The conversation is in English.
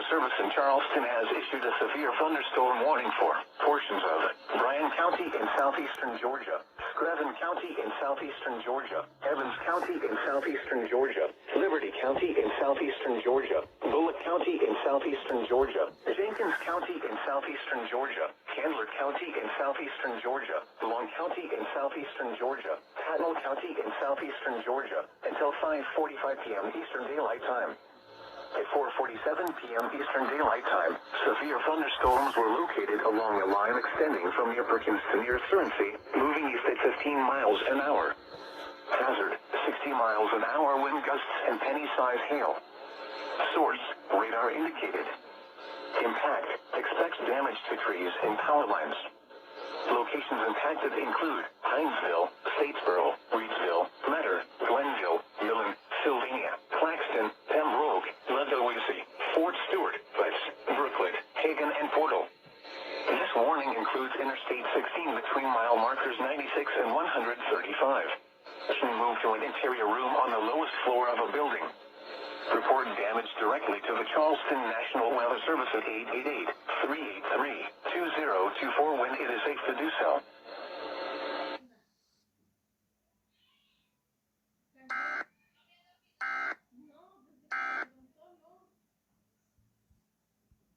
Service in Charleston has issued a severe thunderstorm warning for portions of Bryan County in southeastern Georgia, Screven County in southeastern Georgia, Evans County in southeastern Georgia, Liberty County in southeastern Georgia, Bullock County in southeastern Georgia, Jenkins County in southeastern Georgia, Candler County in southeastern Georgia, Long County in southeastern Georgia, Patnell County in southeastern Georgia, until 5:45 p.m. Eastern Daylight Time. At 4:47 p.m. Eastern Daylight Time, severe thunderstorms were located along a line extending from near Perkins to near Surrency, moving east at 15 miles an hour. Hazard, 60 miles an hour wind gusts and penny-size hail. Source, radar indicated. Impact, expects damage to trees and power lines. Locations impacted include Hinesville, Statesboro, Reedsville, Metter, Glenville, Millen, Sylvania, Claxton, Pembroke, Ludwig, Fort Stewart, Vice, Brooklet, Hagen, and Portal. This warning includes Interstate 16 between mile markers 96 and 135. Move to an interior room on the lowest floor of a building. Report damage directly to the Charleston National Weather Service at 888-383-2024 when it is safe to do so.